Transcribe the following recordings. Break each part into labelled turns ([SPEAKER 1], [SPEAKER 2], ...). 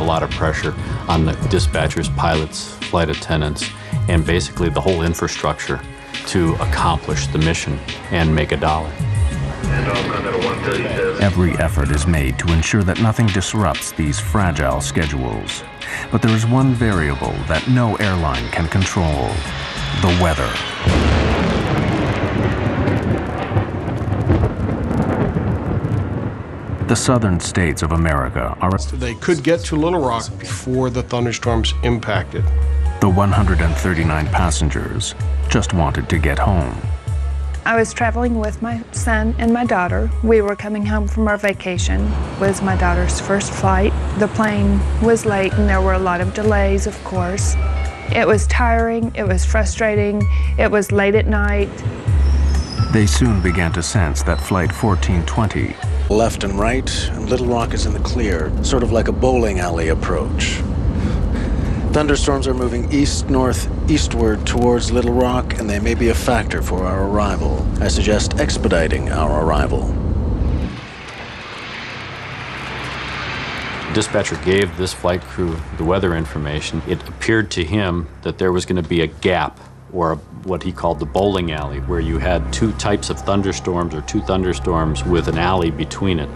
[SPEAKER 1] a lot of pressure on the dispatchers, pilots, flight attendants, and basically the whole infrastructure to accomplish the mission and make a dollar.
[SPEAKER 2] Every effort is made to ensure that nothing disrupts these fragile schedules. But there is one variable that no airline can control: the weather. The southern states of America are...
[SPEAKER 3] They could get to Little Rock before the thunderstorms impacted.
[SPEAKER 2] The 139 passengers just wanted to get home.
[SPEAKER 4] I was traveling with my son and my daughter. We were coming home from our vacation. It was my daughter's first flight. The plane was late and there were a lot of delays, of course. It was tiring, it was frustrating, it was late at night.
[SPEAKER 2] They soon began to sense that Flight 1420...
[SPEAKER 5] Left and right, and Little Rock is in the clear, sort of like a bowling alley approach. Thunderstorms are moving east-northeastward towards Little Rock, and they may be a factor for our arrival. I suggest expediting our arrival.
[SPEAKER 1] Dispatcher gave this flight crew the weather information. It appeared to him that there was going to be a gap, or what he called the bowling alley, where you had two types of thunderstorms, or two thunderstorms with an alley between it,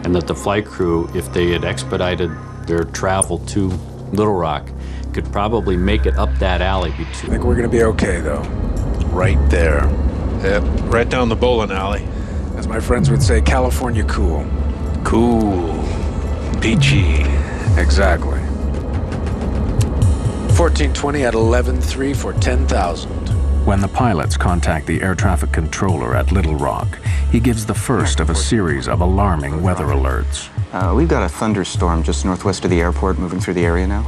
[SPEAKER 1] and that the flight crew, if they had expedited their travel to Little Rock, could probably make it up that alley.
[SPEAKER 5] I think we're gonna be okay, though. Right there.
[SPEAKER 6] Yep, right down the bowling alley.
[SPEAKER 5] As my friends would say, California cool.
[SPEAKER 6] Cool. Peachy.
[SPEAKER 5] Exactly. 1420 at 11:03 for 10,000.
[SPEAKER 2] When the pilots contact the air traffic controller at Little Rock, he gives the first of a series of alarming weather alerts.
[SPEAKER 7] We've got a thunderstorm just northwest of the airport moving through the area now.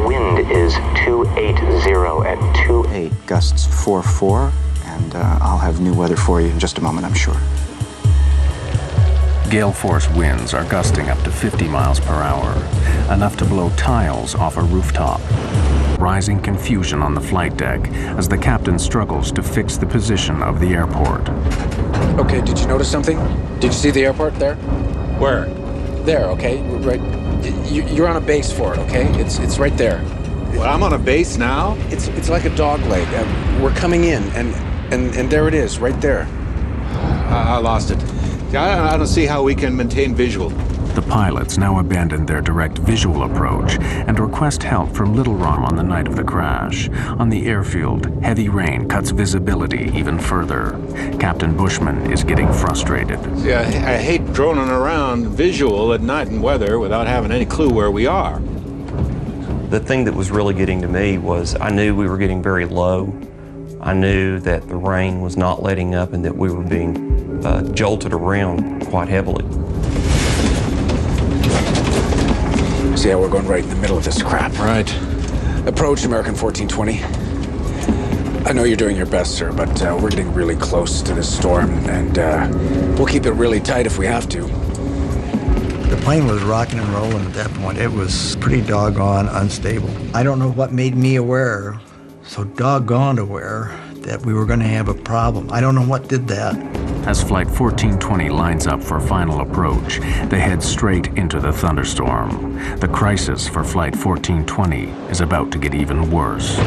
[SPEAKER 8] Wind is 280 at
[SPEAKER 7] 2.8, gusts 4.4, and I'll have new weather for you in just a moment, I'm sure.
[SPEAKER 2] Gale force winds are gusting up to 50 miles per hour, enough to blow tiles off a rooftop. Rising confusion on the flight deck as the captain struggles to fix the position of the airport.
[SPEAKER 5] Okay, did you notice something? Did you see the airport there?
[SPEAKER 6] Where?
[SPEAKER 5] There, okay, right. You're on a base for it, okay? It's right there.
[SPEAKER 6] Well, I'm on a base now?
[SPEAKER 5] It's like a dog leg. We're coming in, and there it is, right there.
[SPEAKER 6] I lost it. I don't see how we can maintain visual.
[SPEAKER 2] The pilots now abandon their direct visual approach and request help from Little Rock on the night of the crash. On the airfield, heavy rain cuts visibility even further. Captain Bushman is getting frustrated.
[SPEAKER 6] See, I hate droning around visual at night in weather without having any clue where we are.
[SPEAKER 9] The thing that was really getting to me was I knew we were getting very low. I knew that the rain was not letting up and that we were being jolted around quite heavily.
[SPEAKER 5] See how we're going right in the middle of this crap?
[SPEAKER 6] Right.
[SPEAKER 5] Approach American 1420. I know you're doing your best, sir, but we're getting really close to this storm, and we'll keep it really tight if we have to.
[SPEAKER 10] The plane was rocking and rolling at that point. It was pretty doggone unstable. I don't know what made me aware, so doggone aware, that we were going to have a problem. I don't know what did that.
[SPEAKER 2] As Flight 1420 lines up for final approach, they head straight into the thunderstorm. The crisis for Flight 1420 is about to get even worse.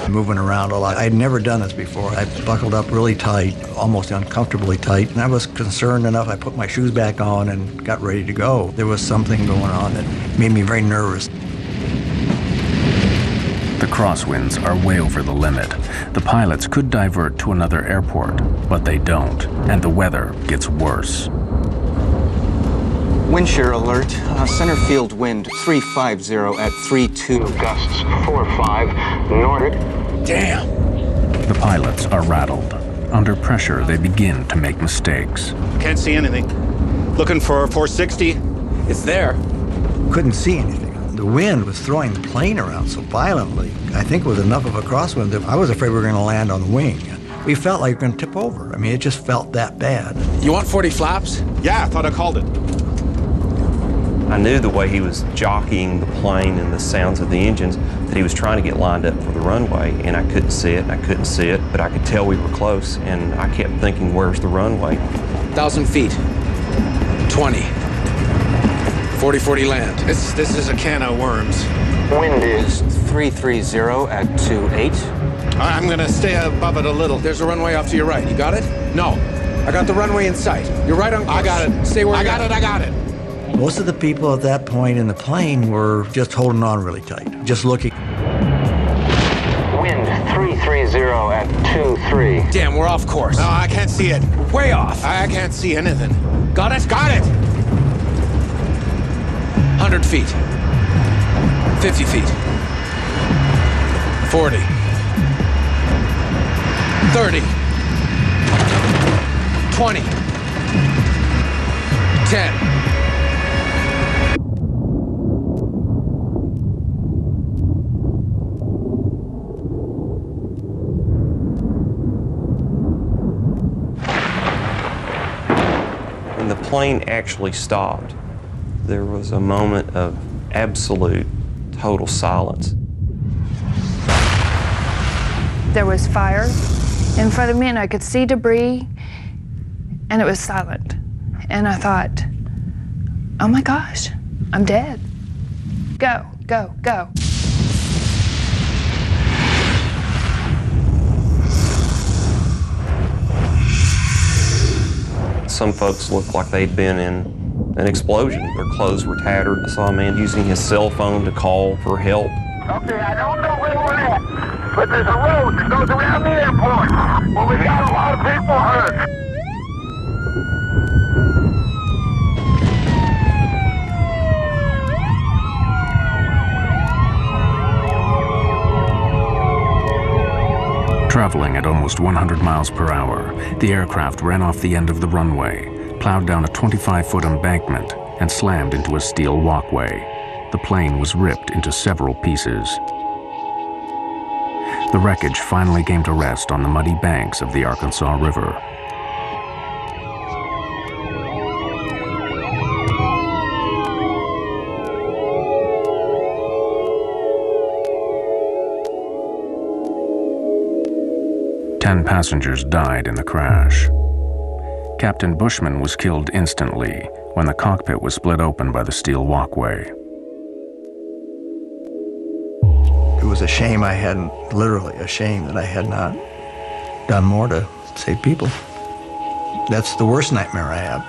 [SPEAKER 10] Moving around a lot. I'd never done this before. I buckled up really tight, almost uncomfortably tight, and I was concerned enough. I put my shoes back on and got ready to go. There was something going on that made me very nervous.
[SPEAKER 2] The crosswinds are way over the limit. The pilots could divert to another airport, but they don't, and the weather gets worse.
[SPEAKER 7] Wind shear alert. Center field wind 350 at 32.
[SPEAKER 8] gusts 4.5 north.
[SPEAKER 5] Damn!
[SPEAKER 2] The pilots are rattled. Under pressure, they begin to make mistakes.
[SPEAKER 6] Can't see anything. Looking for 460.
[SPEAKER 5] It's there.
[SPEAKER 10] Couldn't see anything. The wind was throwing the plane around so violently. I think it was enough of a crosswind that I was afraid we were going to land on the wing. We felt like we were going to tip over. I mean, it just felt that bad.
[SPEAKER 5] You want 40 flaps?
[SPEAKER 6] Yeah, I thought I called it.
[SPEAKER 9] I knew the way he was jockeying the plane and the sounds of the engines that he was trying to get lined up for the runway, and I couldn't see it, and I couldn't see it, but I could tell we were close, and I kept thinking, where's the runway?
[SPEAKER 5] 1,000 feet. 20. 40-40 land.
[SPEAKER 6] This is a can of worms.
[SPEAKER 8] Wind is
[SPEAKER 7] 330 at 28.
[SPEAKER 6] I'm gonna stay above it a little.
[SPEAKER 5] There's a runway off to your right. You got it?
[SPEAKER 6] No.
[SPEAKER 5] I got the runway in sight. You're right on course.
[SPEAKER 6] I got it.
[SPEAKER 5] Stay where
[SPEAKER 6] I
[SPEAKER 5] you
[SPEAKER 6] got it. I got it.
[SPEAKER 10] Most of the people at that point in the plane were just holding on really tight, just looking.
[SPEAKER 8] wind 330 at 23.
[SPEAKER 5] Damn, we're off course.
[SPEAKER 6] No, I can't see it.
[SPEAKER 5] Way off.
[SPEAKER 6] I can't see anything.
[SPEAKER 5] Got it?
[SPEAKER 6] Got it!
[SPEAKER 5] 100 feet. 50 feet. 40. 30. 20. 10.
[SPEAKER 9] When the plane actually stopped, there was a moment of absolute, total silence.
[SPEAKER 4] There was fire in front of me, and I could see debris, and it was silent. And I thought, oh my gosh, I'm dead. Go, go, go.
[SPEAKER 9] Some folks looked like they'd been in an explosion. Their clothes were tattered. I saw a man using his cell phone to call for help.
[SPEAKER 11] Okay, I don't know where we're at, but there's a road that goes around the airport. Well, we got a lot of people hurt.
[SPEAKER 2] Traveling at almost 100 miles per hour, the aircraft ran off the end of the runway, plowed down a 25-foot embankment, and slammed into a steel walkway. The plane was ripped into several pieces. The wreckage finally came to rest on the muddy banks of the Arkansas River. Ten passengers died in the crash. Captain Bushman was killed instantly when the cockpit was split open by the steel walkway.
[SPEAKER 10] It was a shame I hadn't, literally a shame that I had not done more to save people. That's the worst nightmare I have.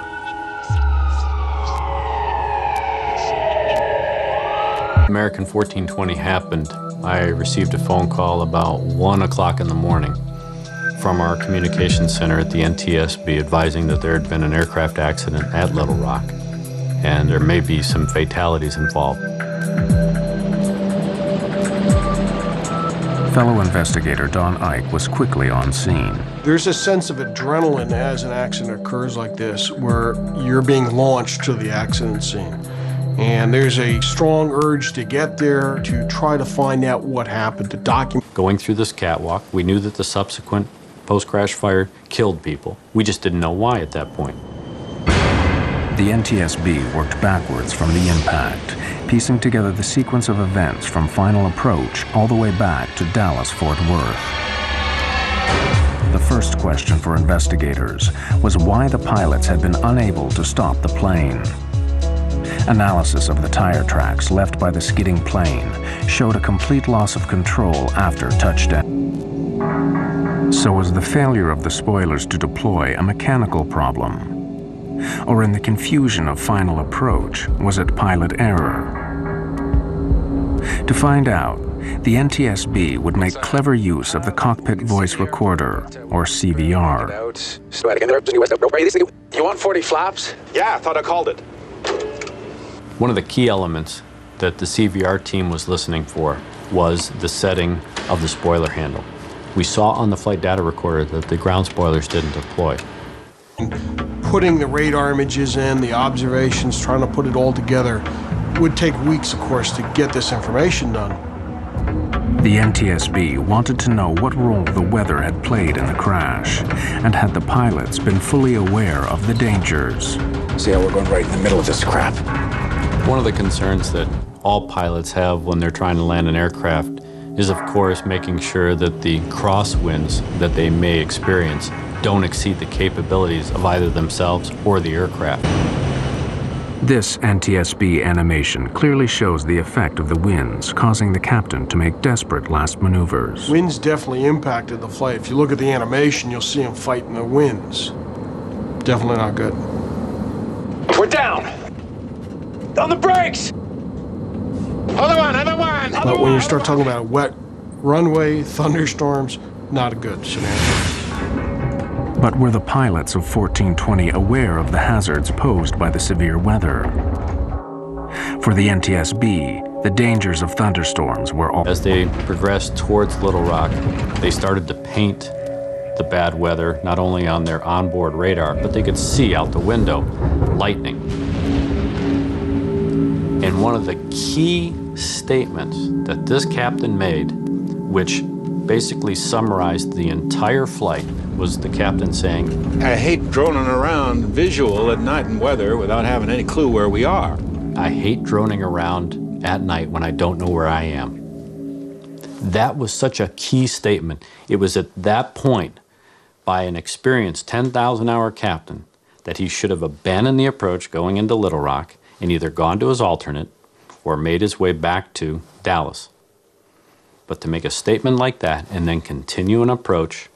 [SPEAKER 1] American 1420 happened. I received a phone call about 1 o'clock in the morning from our communications center at the NTSB advising that there had been an aircraft accident at Little Rock and there may be some fatalities involved.
[SPEAKER 2] Fellow investigator Don Ike was quickly on scene.
[SPEAKER 3] There's a sense of adrenaline as an accident occurs like this, where you're being launched to the accident scene. And there's a strong urge to get there, to try to find out what happened, to document.
[SPEAKER 1] Going through this catwalk, we knew that the subsequent post-crash fire killed people. We just didn't know why at that point.
[SPEAKER 2] The NTSB worked backwards from the impact, piecing together the sequence of events from final approach all the way back to Dallas-Fort Worth. The first question for investigators was why the pilots had been unable to stop the plane. Analysis of the tire tracks left by the skidding plane showed a complete loss of control after touchdown. So was the failure of the spoilers to deploy a mechanical problem? Or in the confusion of final approach, was it pilot error? To find out, the NTSB would make clever use of the cockpit voice recorder, or CVR.
[SPEAKER 5] You want 40 flaps?
[SPEAKER 6] Yeah, I thought I called it.
[SPEAKER 1] One of the key elements that the CVR team was listening for was the setting of the spoiler handle. We saw on the flight data recorder that the ground spoilers didn't deploy.
[SPEAKER 3] Putting the radar images in, the observations, trying to put it all together, would take weeks, of course, to get this information done.
[SPEAKER 2] The NTSB wanted to know what role the weather had played in the crash, and had the pilots been fully aware of the dangers.
[SPEAKER 5] See how we're going right in the middle of this crap.
[SPEAKER 1] One of the concerns that all pilots have when they're trying to land an aircraft is, of course, making sure that the crosswinds that they may experience don't exceed the capabilities of either themselves or the aircraft.
[SPEAKER 2] This NTSB animation clearly shows the effect of the winds, causing the captain to make desperate last maneuvers.
[SPEAKER 3] Winds definitely impacted the flight. If you look at the animation, you'll see him fighting the winds. Definitely not good.
[SPEAKER 11] We're down! On the brakes! Other one!
[SPEAKER 3] But when you start talking about a wet runway, thunderstorms, not a good scenario.
[SPEAKER 2] But were the pilots of 1420 aware of the hazards posed by the severe weather? For the NTSB, the dangers of thunderstorms were all...
[SPEAKER 1] As they progressed towards Little Rock, they started to paint the bad weather not only on their onboard radar, but they could see out the window lightning. And one of the key statements that this captain made, which basically summarized the entire flight, was the captain saying,
[SPEAKER 6] I hate droning around visual at night and weather without having any clue where we are.
[SPEAKER 1] I hate droning around at night when I don't know where I am. That was such a key statement. It was at that point, by an experienced 10,000-hour captain, that he should have abandoned the approach going into Little Rock and either gone to his alternate or made his way back to Dallas. But to make a statement like that and then continue an approach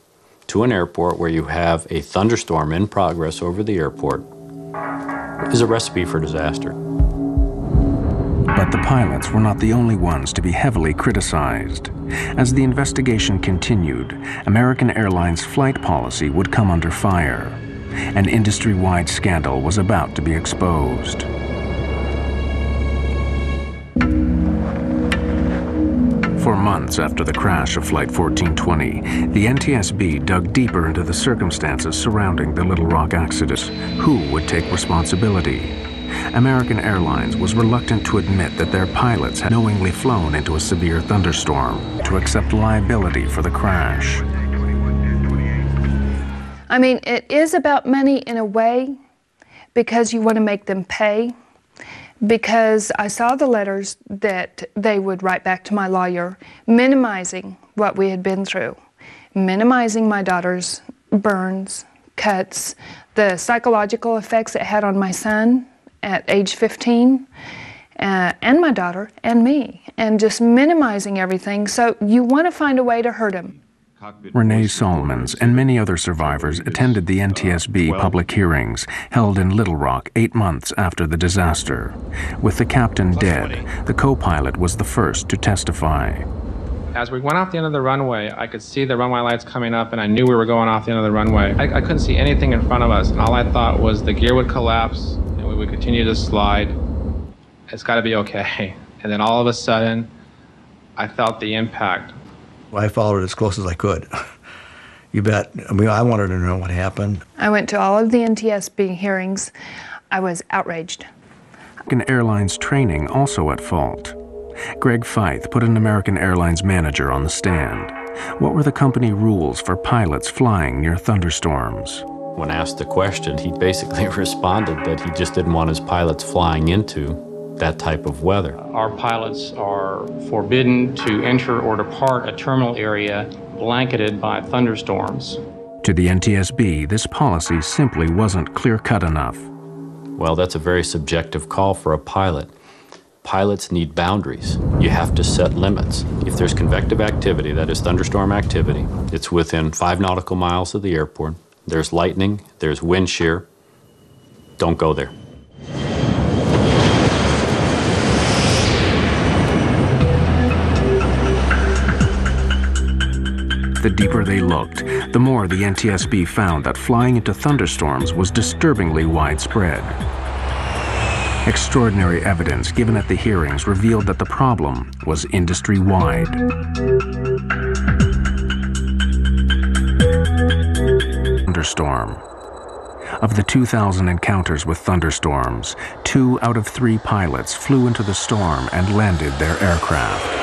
[SPEAKER 1] to an airport where you have a thunderstorm in progress over the airport is a recipe for disaster.
[SPEAKER 2] But the pilots were not the only ones to be heavily criticized. As the investigation continued, American Airlines flight policy would come under fire. An industry-wide scandal was about to be exposed. For months after the crash of Flight 1420, the NTSB dug deeper into the circumstances surrounding the Little Rock accident. Who would take responsibility? American Airlines was reluctant to admit that their pilots had knowingly flown into a severe thunderstorm to accept liability for the crash.
[SPEAKER 4] I mean, it is about money in a way because you want to make them pay. Because I saw the letters that they would write back to my lawyer, minimizing what we had been through, minimizing my daughter's burns, cuts, the psychological effects it had on my son at age 15, and my daughter and me, and just minimizing everything. So you want to find a way to hurt him.
[SPEAKER 2] Renee Solomons and many other survivors attended the NTSB public hearings held in Little Rock 8 months after the disaster. With the captain dead, the co-pilot was the first to testify.
[SPEAKER 12] As we went off the end of the runway, I could see the runway lights coming up, and I knew we were going off the end of the runway. I couldn't see anything in front of us, and all I thought was the gear would collapse, and we would continue to slide. It's got to be okay. And then all of a sudden, I felt the impact.
[SPEAKER 10] I followed it as close as I could. You bet. I mean, I wanted to know what happened.
[SPEAKER 4] I went to all of the NTSB hearings. I was outraged.
[SPEAKER 2] American Airlines training also at fault. Greg Feith put an American Airlines manager on the stand. What were the company rules for pilots flying near thunderstorms?
[SPEAKER 1] When asked the question, he basically responded that he just didn't want his pilots flying into that type of weather.
[SPEAKER 12] Our pilots are forbidden to enter or depart a terminal area blanketed by thunderstorms.
[SPEAKER 2] To the NTSB, this policy simply wasn't clear-cut enough.
[SPEAKER 1] Well, that's a very subjective call for a pilot. Pilots need boundaries. You have to set limits. If there's convective activity, that is thunderstorm activity, it's within 5 nautical miles of the airport. There's lightning, there's wind shear. Don't go there.
[SPEAKER 2] The deeper they looked, the more the NTSB found that flying into thunderstorms was disturbingly widespread. Extraordinary evidence given at the hearings revealed that the problem was industry-wide. Thunderstorm. Of the 2,000 encounters with thunderstorms, 2 out of 3 pilots flew into the storm and landed their aircraft.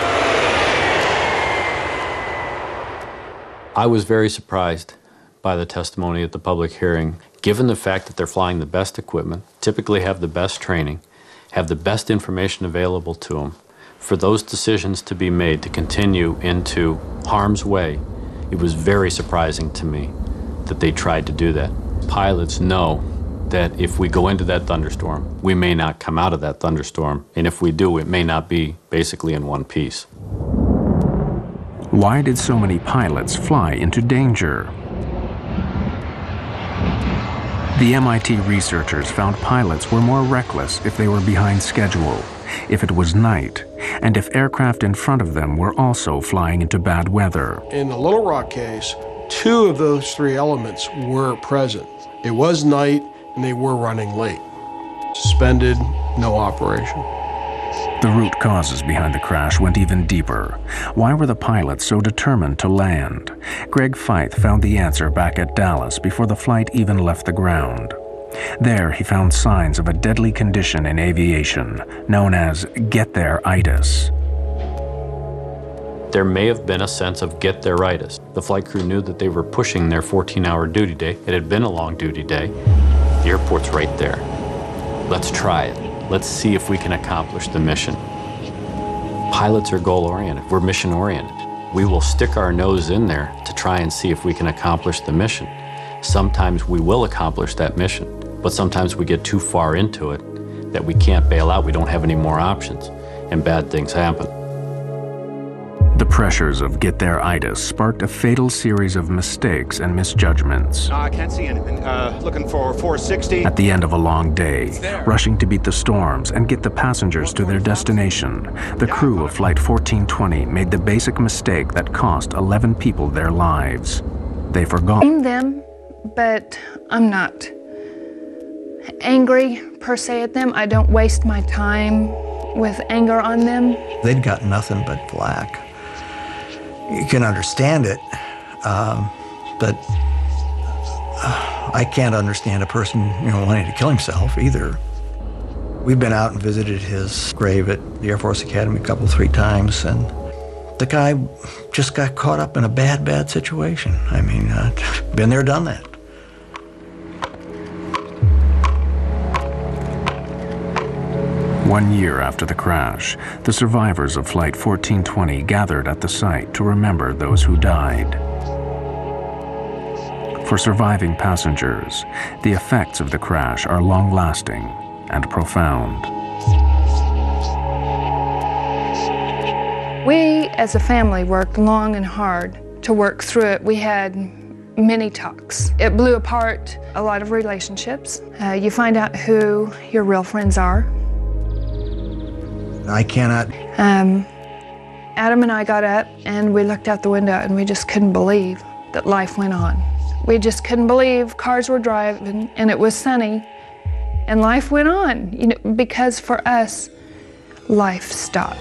[SPEAKER 1] I was very surprised by the testimony at the public hearing, given the fact that they're flying the best equipment, typically have the best training, have the best information available to them. For those decisions to be made to continue into harm's way, it was very surprising to me that they tried to do that. Pilots know that if we go into that thunderstorm, we may not come out of that thunderstorm, and if we do, it may not be basically in one piece.
[SPEAKER 2] Why did so many pilots fly into danger? The MIT researchers found pilots were more reckless if they were behind schedule, if it was night, and if aircraft in front of them were also flying into bad weather.
[SPEAKER 3] In the Little Rock case, 2 of those 3 elements were present. It was night and they were running late. Suspended, no operation.
[SPEAKER 2] The root causes behind the crash went even deeper. Why were the pilots so determined to land? Greg Feith found the answer back at Dallas before the flight even left the ground. There, he found signs of a deadly condition in aviation, known as get-there-itis.
[SPEAKER 1] There may have been a sense of get-there-itis. The flight crew knew that they were pushing their 14-hour duty day. It had been a long duty day. The airport's right there. Let's try it. Let's see if we can accomplish the mission. Pilots are goal-oriented. We're mission-oriented. We will stick our nose in there to try and see if we can accomplish the mission. Sometimes we will accomplish that mission, but sometimes we get too far into it that we can't bail out. We don't have any more options, and bad things happen.
[SPEAKER 2] The pressures of get-there-itis sparked a fatal series of mistakes and misjudgments.
[SPEAKER 13] I can't see anything. Looking for 460.
[SPEAKER 2] At the end of a long day, rushing to beat the storms and get the passengers to their destination, the crew of Flight 1420 made the basic mistake that cost 11 people their lives. They forgot.
[SPEAKER 4] I'm them, but I'm not angry per se at them. I don't waste my time with anger on them.
[SPEAKER 10] They'd got nothing but flack. You can understand it, but I can't understand a person, wanting to kill himself either. We've been out and visited his grave at the Air Force Academy 3 times, and the guy just got caught up in a bad situation. I mean, been there, done that.
[SPEAKER 2] One year after the crash, the survivors of Flight 1420 gathered at the site to remember those who died. For surviving passengers, the effects of the crash are long-lasting and profound.
[SPEAKER 4] We, as a family, worked long and hard to work through it. We had many talks. It blew apart a lot of relationships. You find out who your real friends are.
[SPEAKER 10] I cannot.
[SPEAKER 4] Adam and I got up and we looked out the window and we just couldn't believe that life went on. We just couldn't believe cars were driving and it was sunny and life went on, because for us, life stopped.